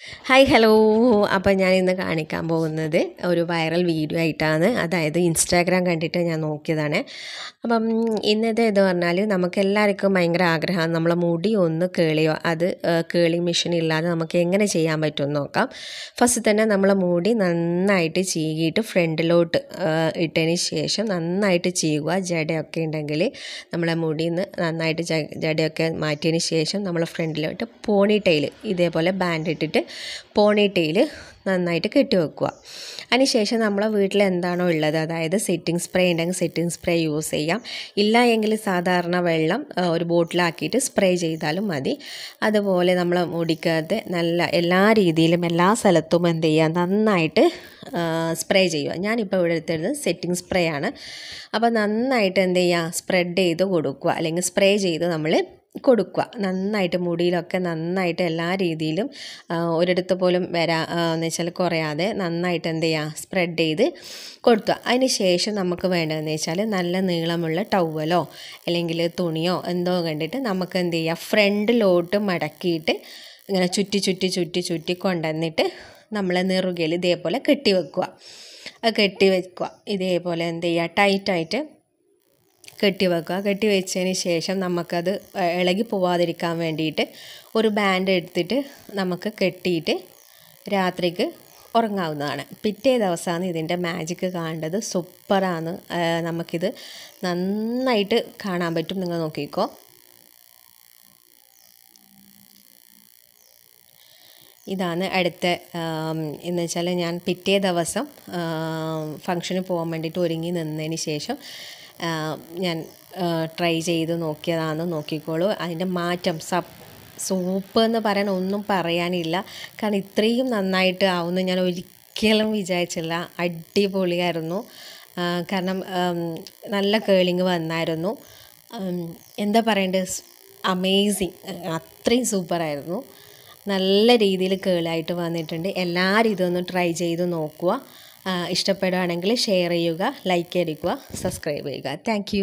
Hi hello. അപ്പോൾ ഞാൻ ഇന്ന് കാണിക്കാൻ പോകുന്നത് ഒരു വൈറൽ വീഡിയോ ആയിട്ടാണ്. അതായത് ഇൻസ്റ്റാഗ്രാം കണ്ടിട്ട് ഞാൻ നോക്കിയതാണ്. അപ്പം ഇന്നത്തെ ഇത് പറഞ്ഞാൽ നമുക്ക് എല്ലാവർക്കും ഭയങ്കര ആഗ്രഹമാണ് നമ്മളെ മുടി ഒന്ന് കേളിയോ, അത് കേളിങ് മെഷീൻ ഇല്ലാതെ നമുക്ക് എങ്ങനെ ചെയ്യാൻ പറ്റുമെന്ന് നോക്കാം. ഫസ്റ്റ് തന്നെ നമ്മളെ മുടി നന്നായിട്ട് ചീകിയിട്ട് ഫ്രണ്ടിലോട്ട് ഇട്ടതിന് ശേഷം നന്നായിട്ട് ചീകുക. ജടയൊക്കെ ഉണ്ടെങ്കിൽ നമ്മളെ മുടിയിൽ നിന്ന് നന്നായിട്ട് ജടയൊക്കെ മാറ്റിയതിന് ശേഷം നമ്മൾ ഫ്രണ്ടിലോട്ട് പോണി ടെയിൽ ഇതേപോലെ ബാൻഡ് ഇട്ടിട്ട് പോണി ടെയിൽ നന്നായിട്ട് കെട്ടി വെക്കുക. അതിനുശേഷം നമ്മളെ വീട്ടിൽ എന്താണോ ഉള്ളത്, അതായത് സെറ്റിംഗ് സ്പ്രേ ഉണ്ടെങ്കിൽ സെറ്റിംഗ് സ്പ്രേ യൂസ് ചെയ്യാം. ഇല്ല എങ്കിൽ സാധാരണ വെള്ളം ഒരു ബോട്ടിലാക്കിയിട്ട് സ്പ്രേ ചെയ്താലും മതി. അതുപോലെ നമ്മൾ മുടിക്കകത്ത് നല്ല എല്ലാ രീതിയിലും എല്ലാ സ്ഥലത്തും എന്ത് ചെയ്യുക, നന്നായിട്ട് സ്പ്രേ ചെയ്യുക. ഞാനിപ്പോൾ ഇവിടെ എടുത്തത് സെറ്റിംഗ് സ്പ്രേ ആണ്. അപ്പോൾ നന്നായിട്ട് എന്ത് ചെയ്യുക, സ്പ്രെഡ് ചെയ്ത് കൊടുക്കുക, അല്ലെങ്കിൽ സ്പ്രേ ചെയ്ത് നമ്മൾ കൊടുക്കുക. നന്നായിട്ട് മുടിയിലൊക്കെ നന്നായിട്ട് എല്ലാ രീതിയിലും ഒരിടത്ത് പോലും എന്ന് വെച്ചാൽ കുറയാതെ നന്നായിട്ട് എന്ത് ചെയ്യുക, സ്പ്രെഡ് ചെയ്ത് കൊടുക്കുക. അതിന് ശേഷം നമുക്ക് വേണ്ടതെന്ന് വെച്ചാൽ നല്ല നീളമുള്ള ടവലോ അല്ലെങ്കിൽ തുണിയോ എന്തോ കണ്ടിട്ട് നമുക്ക് എന്ത് ചെയ്യുക, ഫ്രണ്ടിലോട്ട് മടക്കിയിട്ട് ഇങ്ങനെ ചുറ്റി കൊണ്ടുവന്നിട്ട് നമ്മളെ നെറുകയിൽ ഇതേപോലെ കെട്ടി വെക്കുക. ഇതേപോലെ എന്ത് ചെയ്യുക, ടൈറ്റായിട്ട് കെട്ടി വെച്ചതിന് ശേഷം നമുക്കത് ഇളകി പോവാതിരിക്കാൻ വേണ്ടിയിട്ട് ഒരു ബാൻഡ് എടുത്തിട്ട് നമുക്ക് കെട്ടിയിട്ട് രാത്രിക്ക് ഉറങ്ങാവുന്നതാണ്. പിറ്റേ ദിവസമാണ് ഇതിൻ്റെ മാജിക്ക് കാണേണ്ടത്. സൂപ്പറാണ്. നമുക്കിത് നന്നായിട്ട് കാണാൻ പറ്റും. നിങ്ങൾ നോക്കിക്കോ. ഇതാണ് അടുത്ത എന്ന് വെച്ചാൽ ഞാൻ പിറ്റേ ദിവസം ഫംഗ്ഷന് പോകാൻ വേണ്ടിയിട്ട് ഒരുങ്ങി നിന്നതിന് ശേഷം ഞാൻ ട്രൈ ചെയ്ത് നോക്കിയതാണ്. നോക്കിക്കോളൂ. അതിൻ്റെ മാറ്റം സൂപ്പ് എന്ന് പറയാൻ ഒന്നും പറയാനില്ല. കാരണം ഇത്രയും നന്നായിട്ട് ആവുമെന്ന് ഞാൻ ഒരിക്കലും വിചാരിച്ചില്ല. അടിപൊളിയായിരുന്നു. കാരണം നല്ല കേളിങ് വന്നായിരുന്നു. എന്താ പറയേണ്ടത്, അമേസിങ്. അത്രയും സൂപ്പറായിരുന്നു. നല്ല രീതിയിൽ കേളായിട്ട് വന്നിട്ടുണ്ട്. എല്ലാവരും ഇതൊന്ന് ട്രൈ ചെയ്ത് നോക്കുക. ഇഷ്ടപ്പെടുകയാണെങ്കിൽ ഷെയർ ചെയ്യുക, ലൈക്ക് അടിക്കുക, സബ്സ്ക്രൈബ് ചെയ്യുക. താങ്ക്